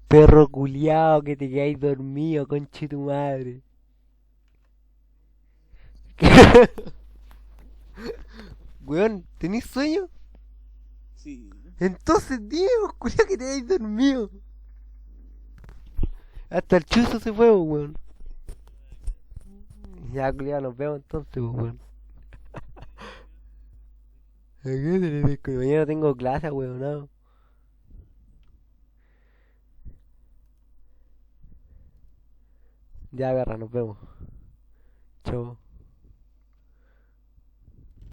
Perro culiao que te quedáis dormido, conche tu madre. Weón, ¿tenís sueño? Sí. Entonces dime, pues, culiao, que te quedáis dormido. Hasta el chuzo se fue, pues, weón. Ya, culiao, nos vemos entonces, pues, weón. ¿A qué te le pesco? Mañana tengo clase, weón, no. Ya, agarra, nos vemos. Chao.